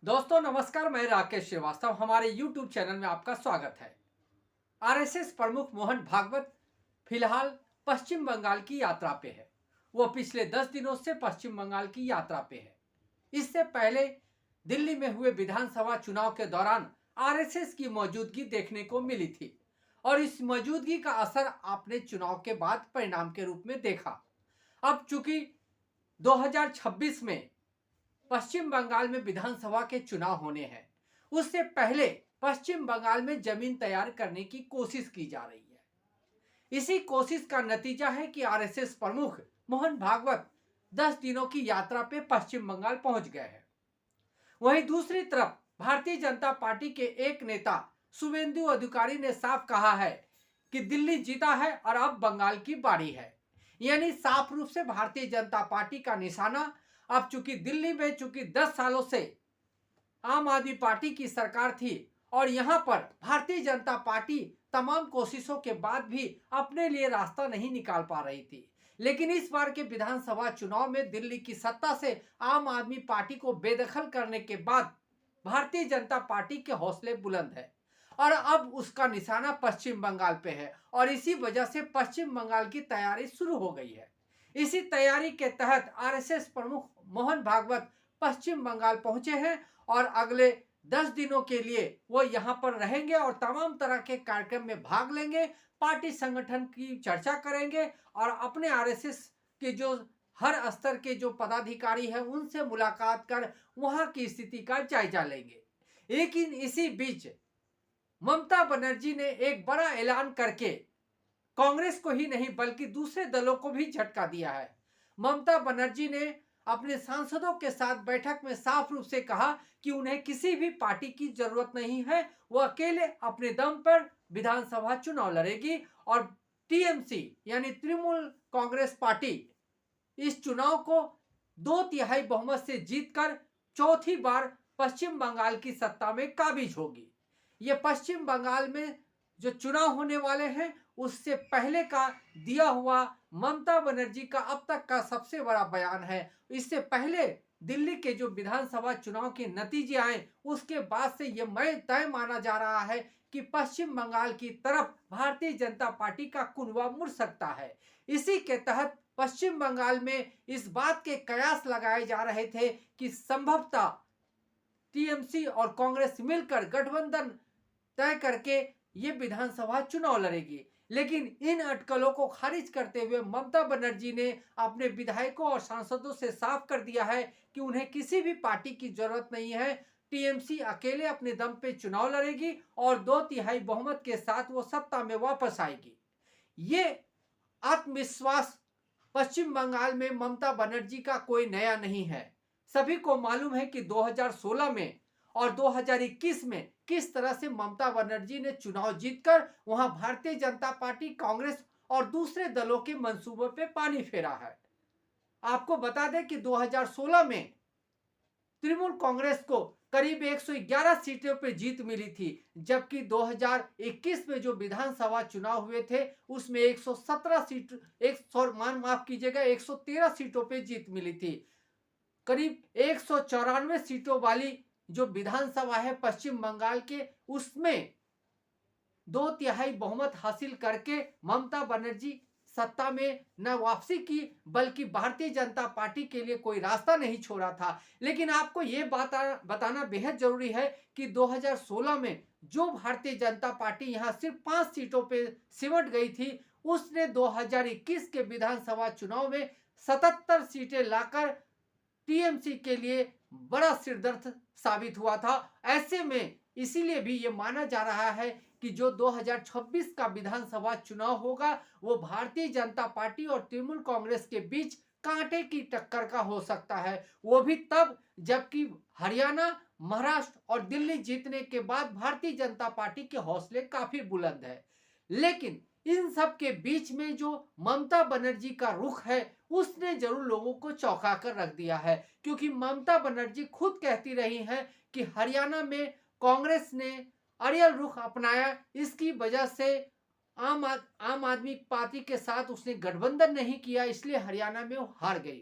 दोस्तों नमस्कार, मैं राकेश श्रीवास्तव। हमारे YouTube चैनल में आपका स्वागत है। आरएसएस प्रमुख मोहन भागवत फिलहाल पश्चिम बंगाल की यात्रा पे है। वो पिछले 10 दिनों से पश्चिम बंगाल की यात्रा पे है। इससे पहले दिल्ली में हुए विधानसभा चुनाव के दौरान आरएसएस की मौजूदगी देखने को मिली थी और इस मौजूदगी का असर आपने चुनाव के बाद परिणाम के रूप में देखा। अब चूंकि 2026 में पश्चिम बंगाल में विधानसभा के चुनाव होने हैं, उससे पहले पश्चिम बंगाल में जमीन तैयार करने की कोशिश की जा रही है। इसी कोशिश का नतीजा है कि आरएसएस प्रमुख मोहन भागवत 10 दिनों की यात्रा पे पश्चिम बंगाल पहुंच गए हैं। वहीं दूसरी तरफ भारतीय जनता पार्टी के एक नेता शुभेंदु अधिकारी ने साफ कहा है कि दिल्ली जीता है और अब बंगाल की बारी है। यानी साफ रूप से भारतीय जनता पार्टी का निशाना अब चूंकि दिल्ली में 10 सालों से आम आदमी पार्टी की सरकार थी और यहां पर भारतीय जनता पार्टी तमाम कोशिशों के बाद भी अपने लिए रास्ता नहीं निकाल पा रही थी। लेकिन इस बार के विधानसभा चुनाव में दिल्ली की सत्ता से आम आदमी पार्टी को बेदखल करने के बाद भारतीय जनता पार्टी के हौसले बुलंद है और अब उसका निशाना पश्चिम बंगाल पे है और इसी वजह से पश्चिम बंगाल की तैयारी शुरू हो गई है। इसी तैयारी के तहत आरएसएस प्रमुख मोहन भागवत पश्चिम बंगाल पहुंचे हैं और अगले 10 दिनों के लिए वो यहां पर रहेंगे और तमाम तरह के कार्यक्रम में भाग लेंगे, पार्टी संगठन की चर्चा करेंगे और अपने आरएसएस के जो हर स्तर के जो पदाधिकारी हैं उनसे मुलाकात कर वहां की स्थिति का जायजा लेंगे। लेकिन इसी बीच ममता बनर्जी ने एक बड़ा ऐलान करके कांग्रेस को ही नहीं बल्कि दूसरे दलों को भी झटका दिया है। ममता बनर्जी ने अपने सांसदों के साथ बैठक में साफ रूप से कहा कि उन्हें किसी भी पार्टी की जरूरत नहीं है, वो अकेले अपने दम पर विधानसभा चुनाव लड़ेगी और टीएमसी यानी तृणमूल कांग्रेस पार्टी इस चुनाव को 2/3 बहुमत से जीतकर चौथी बार पश्चिम बंगाल की सत्ता में काबिज होगी। ये पश्चिम बंगाल में जो चुनाव होने वाले हैं उससे पहले का दिया हुआ ममता बनर्जी का अब तक का सबसे बड़ा बयान है। इससे पहले दिल्ली के जो विधानसभा चुनाव के नतीजे आए उसके बाद से यह तय माना जा रहा है कि पश्चिम बंगाल की तरफ भारतीय जनता पार्टी का कुनबा मुड़ सकता है। इसी के तहत पश्चिम बंगाल में इस बात के कयास लगाए जा रहे थे कि संभवतः टीएमसी और कांग्रेस मिलकर गठबंधन तय करके ये विधानसभा चुनाव लड़ेगी। लेकिन इन अटकलों को खारिज करते हुए ममता बनर्जी ने अपने विधायकों और सांसदों से साफ कर दिया है कि उन्हें किसी भी पार्टी की जरूरत नहीं है। टीएमसी अकेले अपने दम पे चुनाव लड़ेगी और 2/3 बहुमत के साथ वो सत्ता में वापस आएगी। ये आत्मविश्वास पश्चिम बंगाल में ममता बनर्जी का कोई नया नहीं है। सभी को मालूम है कि 2016 में और 2021 में किस तरह से ममता बनर्जी ने चुनाव जीतकर वहां भारतीय जनता पार्टी, कांग्रेस और दूसरे दलों के मंसूबों पे पानी फेरा है। आपको बता दें कि 2016 में तृणमूल कांग्रेस को करीब 111 सीटों पर जीत मिली थी, जबकि 2021 में जो विधानसभा चुनाव हुए थे उसमें 117 सीट माफ कीजिएगा 113 सीटों पर जीत मिली थी। करीब 194 सीटों वाली जो विधानसभा है पश्चिम बंगाल के उसमें 2/3 बहुमत हासिल करके ममता बनर्जी सत्ता में न वापसी की बल्कि भारतीय जनता पार्टी के लिए कोई रास्ता नहीं छोड़ा था। लेकिन आपको ये बताना बेहद जरूरी है कि 2016 में जो भारतीय जनता पार्टी यहां सिर्फ 5 सीटों पे सिमट गई थी उसने 2021 के विधानसभा चुनाव में 77 सीटें लाकर टीएमसी के लिए बड़ा सिरदर्द साबित हुआ था। ऐसे में इसीलिए भी ये माना जा रहा है कि जो 2026 का विधानसभा चुनाव होगा वो भारतीय जनता पार्टी और तृणमूल कांग्रेस के बीच कांटे की टक्कर का हो सकता है। वो भी तब जबकि हरियाणा, महाराष्ट्र और दिल्ली जीतने के बाद भारतीय जनता पार्टी के हौसले काफी बुलंद है। लेकिन इन सब के बीच में जो ममता बनर्जी का रुख है उसने जरूर लोगों को चौंका कर रख दिया है, क्योंकि ममता बनर्जी खुद कहती रही हैं कि हरियाणा में कांग्रेस ने अड़ियल रुख अपनाया, इसकी वजह से आम आदमी पार्टी के साथ उसने गठबंधन नहीं किया, इसलिए हरियाणा में वो हार गई।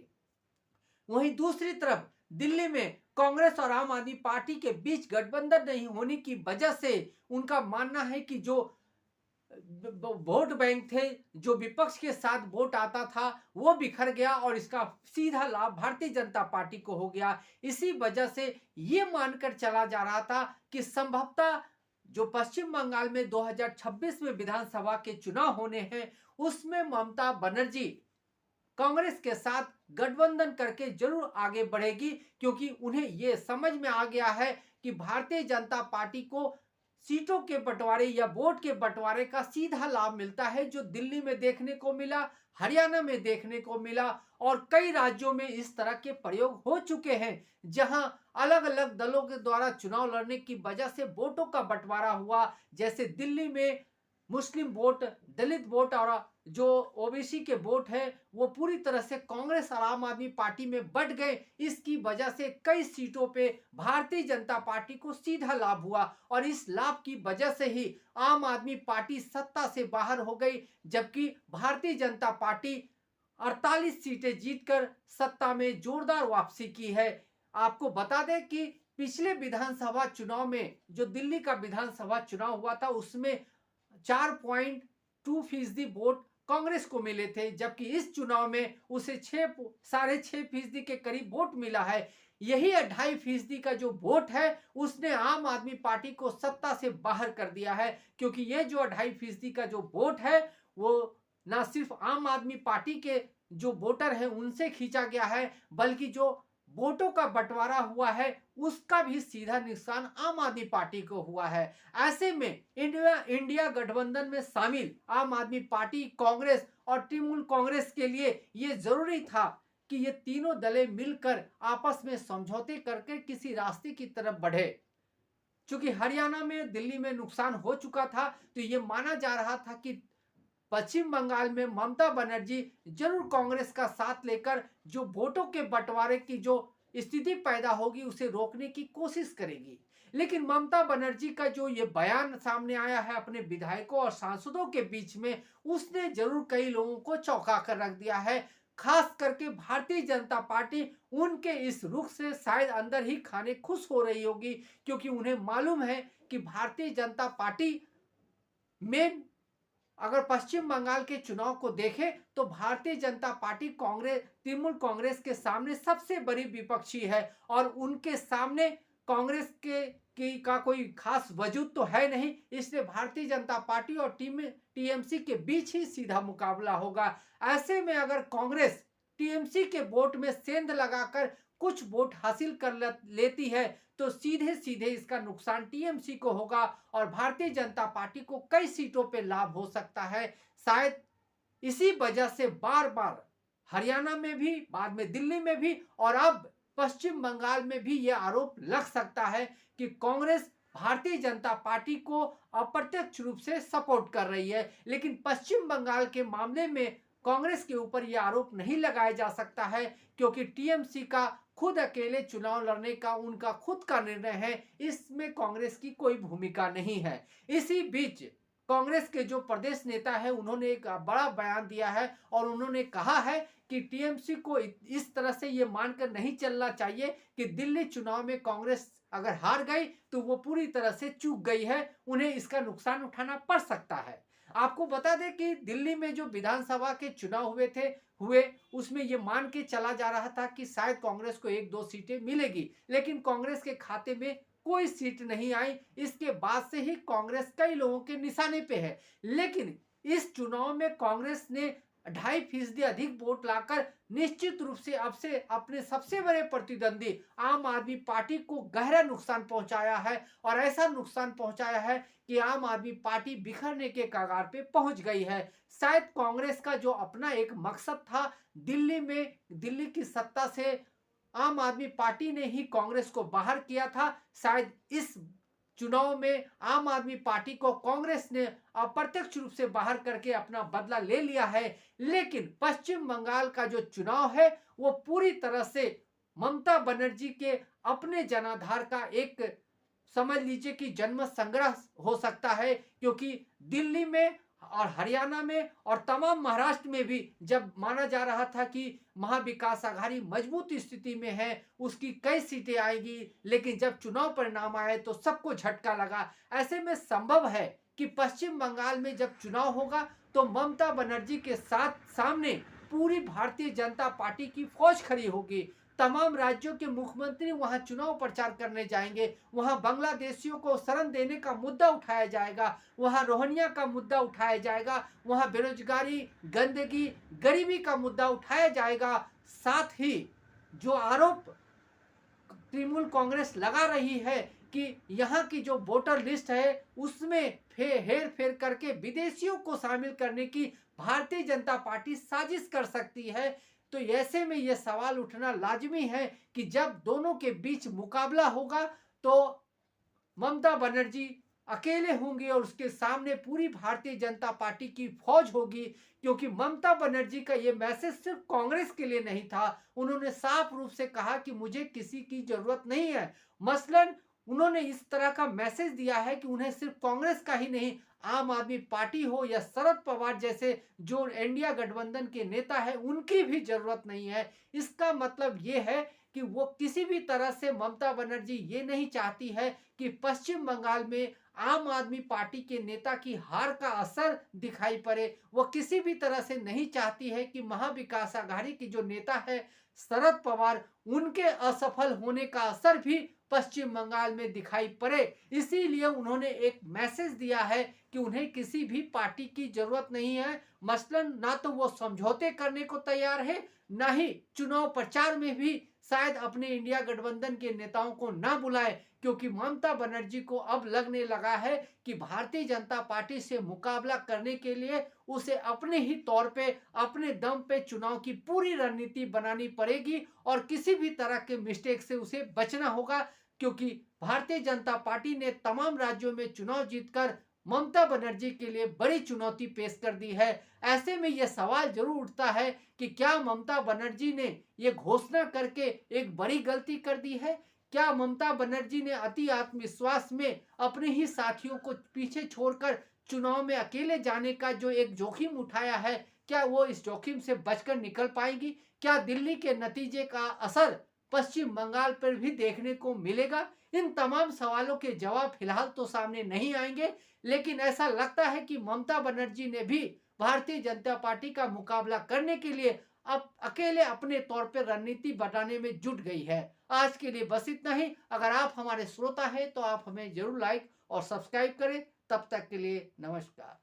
वहीं दूसरी तरफ दिल्ली में कांग्रेस और आम आदमी पार्टी के बीच गठबंधन नहीं होने की वजह से उनका मानना है कि जो वोट बैंक थे, जो विपक्ष के साथ वोट आता था, वो बिखर गया और इसका सीधा लाभ भारतीय जनता पार्टी को हो गया। इसी वजह से ये मानकर चला जा रहा था कि संभवतः जो पश्चिम बंगाल में 2026 में विधानसभा के चुनाव होने हैं, उसमें ममता बनर्जी कांग्रेस के साथ गठबंधन करके जरूर आगे बढ़ेगी, क्योंकि उन्हें यह समझ में आ गया है कि भारतीय जनता पार्टी को सीटों के बंटवारे या वोट के बंटवारे का सीधा लाभ मिलता है, जो दिल्ली में देखने को मिला, हरियाणा में देखने को मिला और कई राज्यों में इस तरह के प्रयोग हो चुके हैं, जहां अलग अलग दलों के द्वारा चुनाव लड़ने की वजह से वोटों का बंटवारा हुआ। जैसे दिल्ली में मुस्लिम वोट, दलित वोट और जो ओबीसी के वोट है वो पूरी तरह से कांग्रेस और आम आदमी पार्टी में बट गए। इसकी वजह से कई सीटों पे भारतीय जनता पार्टी को सीधा लाभ हुआ और इस लाभ की वजह से ही आम आदमी पार्टी सत्ता से बाहर हो गई, जबकि भारतीय जनता पार्टी 48 सीटें जीतकर सत्ता में जोरदार वापसी की है। आपको बता दें कि पिछले विधानसभा चुनाव में, जो दिल्ली का विधानसभा चुनाव हुआ था, उसमें 4.2% वोट कांग्रेस को मिले थे, जबकि इस चुनाव में उसे 6.5% के करीब वोट मिला है। यही 2.5% का जो वोट है उसने आम आदमी पार्टी को सत्ता से बाहर कर दिया है, क्योंकि ये जो 2.5% का जो वोट है वो ना सिर्फ आम आदमी पार्टी के जो वोटर हैं उनसे खींचा गया है, बल्कि जो वोटों का बंटवारा हुआ है उसका भी सीधा नुकसान आम आदमी पार्टी को हुआ है। ऐसे में इंडिया गठबंधन में शामिल आम आदमी पार्टी, कांग्रेस और तृणमूल कांग्रेस के लिए यह जरूरी था कि ये तीनों दलें मिलकर आपस में समझौते करके किसी रास्ते की तरफ बढ़े। चूंकि हरियाणा में, दिल्ली में नुकसान हो चुका था, तो ये माना जा रहा था कि पश्चिम बंगाल में ममता बनर्जी जरूर कांग्रेस का साथ लेकर जो वोटों के बंटवारे की जो स्थिति पैदा होगी उसे रोकने की कोशिश करेगी। लेकिन ममता बनर्जी का जो ये बयान सामने आया है अपने विधायकों और सांसदों के बीच में, उसने जरूर कई लोगों को चौंका कर रख दिया है। खास करके भारतीय जनता पार्टी उनके इस रुख से शायद अंदर ही खाने खुश हो रही होगी, क्योंकि उन्हें मालूम है कि भारतीय जनता पार्टी में अगर पश्चिम बंगाल के चुनाव को देखें तो भारतीय जनता पार्टी कांग्रेस, तृणमूल कांग्रेस के सामने सबसे बड़ी विपक्षी है और उनके सामने कांग्रेस का कोई खास वजूद तो है नहीं। इसलिए भारतीय जनता पार्टी और टीएमसी के बीच ही सीधा मुकाबला होगा। ऐसे में अगर कांग्रेस टीएमसी के वोट में सेंध लगाकर कुछ वोट हासिल कर लेती है तो सीधे सीधे इसका नुकसान टीएमसी को होगा और भारतीय जनता पार्टी को कई सीटों पे लाभ हो सकता है। शायद इसी वजह से बार बार हरियाणा में भी, बाद में दिल्ली में भी और अब पश्चिम बंगाल में भी यह आरोप लग सकता है कि कांग्रेस भारतीय जनता पार्टी को अप्रत्यक्ष रूप से सपोर्ट कर रही है। लेकिन पश्चिम बंगाल के मामले में कांग्रेस के ऊपर यह आरोप नहीं लगाया जा सकता है, क्योंकि टीएमसी का खुद अकेले चुनाव लड़ने का उनका खुद का निर्णय है, इसमें कांग्रेस की कोई भूमिका नहीं है। इसी बीच कांग्रेस के जो प्रदेश नेता है उन्होंने एक बड़ा बयान दिया है और उन्होंने कहा है कि टीएमसी को इस तरह से ये मानकर नहीं चलना चाहिए कि दिल्ली चुनाव में कांग्रेस अगर हार गई तो वो पूरी तरह से चूक गई है, उन्हें इसका नुकसान उठाना पड़ सकता है। आपको बता दें कि दिल्ली में जो विधानसभा के चुनाव हुए उसमें यह मान के चला जा रहा था कि शायद कांग्रेस को 1-2 सीटें मिलेगी, लेकिन कांग्रेस के खाते में कोई सीट नहीं आई। इसके बाद से ही कांग्रेस कई लोगों के निशाने पे है। लेकिन इस चुनाव में कांग्रेस ने 2.5% अधिक वोट लाकर निश्चित रूप से अब से अपने सबसे बड़े प्रतिद्वंदी आम आदमी पार्टी को गहरा नुकसान पहुंचाया है और ऐसा नुकसान पहुंचाया है कि आम आदमी पार्टी बिखरने के कगार पे पहुंच गई है। शायद कांग्रेस का जो अपना एक मकसद था, दिल्ली की सत्ता से आम आदमी पार्टी ने ही कांग्रेस को बाहर किया था, शायद इस चुनाव में आम आदमी पार्टी को कांग्रेस ने अप्रत्यक्ष रूप से बाहर करके अपना बदला ले लिया है। लेकिन पश्चिम बंगाल का जो चुनाव है वो पूरी तरह से ममता बनर्जी के अपने जनाधार का एक, समझ लीजिए कि जन्म संग्रह हो सकता है, क्योंकि दिल्ली में और हरियाणा में और तमाम महाराष्ट्र में भी जब माना जा रहा था कि महाविकास आघाड़ी मजबूत स्थिति में है, उसकी कई सीटें आएगी, लेकिन जब चुनाव परिणाम आए तो सबको झटका लगा। ऐसे में संभव है कि पश्चिम बंगाल में जब चुनाव होगा तो ममता बनर्जी के साथ सामने पूरी भारतीय जनता पार्टी की फौज खड़ी होगी। तमाम राज्यों के मुख्यमंत्री वहां चुनाव प्रचार करने जाएंगे, वहां बांग्लादेशियों को शरण देने का मुद्दा उठाया जाएगा, वहां रोहिंग्या का मुद्दा उठाया जाएगा, वहां बेरोजगारी, गंदगी, गरीबी का मुद्दा उठाया जाएगा। साथ ही जो आरोप तृणमूल कांग्रेस लगा रही है कि यहाँ की जो वोटर लिस्ट है उसमें हेर फेर करके विदेशियों को शामिल करने की भारतीय जनता पार्टी साजिश कर सकती है, तो ऐसे में यह सवाल उठना लाजमी है कि जब दोनों के बीच मुकाबला होगा तो ममता बनर्जी अकेले होंगे और उसके सामने पूरी भारतीय जनता पार्टी की फौज होगी। क्योंकि ममता बनर्जी का ये मैसेज सिर्फ कांग्रेस के लिए नहीं था, उन्होंने साफ रूप से कहा कि मुझे किसी की जरूरत नहीं है। मसलन उन्होंने इस तरह का मैसेज दिया है कि उन्हें सिर्फ कांग्रेस का ही नहीं, आम आदमी पार्टी हो या शरद पवार जैसे जो इंडिया गठबंधन के नेता है उनकी भी जरूरत नहीं है। इसका मतलब ये है कि वो किसी भी तरह से ममता बनर्जी ये नहीं चाहती है कि पश्चिम बंगाल में आम आदमी पार्टी के नेता की हार का असर दिखाई पड़े। वो किसी भी तरह से नहीं चाहती है कि महाविकास आघाड़ी की जो नेता है शरद पवार, उनके असफल होने का असर भी पश्चिम बंगाल में दिखाई पड़े। इसीलिए उन्होंने एक मैसेज दिया है कि उन्हें किसी भी पार्टी की जरूरत नहीं है। मसलन ना तो वो समझौते करने को तैयार है, ना ही चुनाव प्रचार में भी शायद अपने इंडिया गठबंधन के नेताओं को ना बुलाए, क्योंकि ममता बनर्जी को अब लगने लगा है कि भारतीय जनता पार्टी से मुकाबला करने के लिए उसे अपने ही तौर पे, अपने दम पे चुनाव की पूरी रणनीति बनानी पड़ेगी और किसी भी तरह के मिस्टेक से उसे बचना होगा। क्योंकि भारतीय जनता पार्टी ने तमाम राज्यों में चुनाव जीतकर ममता बनर्जी के लिए बड़ी चुनौती पेश कर दी है। ऐसे में यह सवाल जरूर उठता है कि क्या ममता बनर्जी ने यह घोषणा करके एक बड़ी गलती कर दी है? क्या ममता बनर्जी ने अति आत्मविश्वास में अपने ही साथियों को पीछे छोड़कर चुनाव में अकेले जाने का जो एक जोखिम उठाया है, क्या वो इस जोखिम से बचकर निकल पाएगी? क्या दिल्ली के नतीजे का असर पश्चिम बंगाल पर भी देखने को मिलेगा? इन तमाम सवालों के जवाब फिलहाल तो सामने नहीं आएंगे, लेकिन ऐसा लगता है कि ममता बनर्जी ने भी भारतीय जनता पार्टी का मुकाबला करने के लिए अब अकेले अपने तौर पर रणनीति बनाने में जुट गई है। आज के लिए बस इतना ही। अगर आप हमारे श्रोता हैं तो आप हमें जरूर लाइक और सब्सक्राइब करें। तब तक के लिए नमस्कार।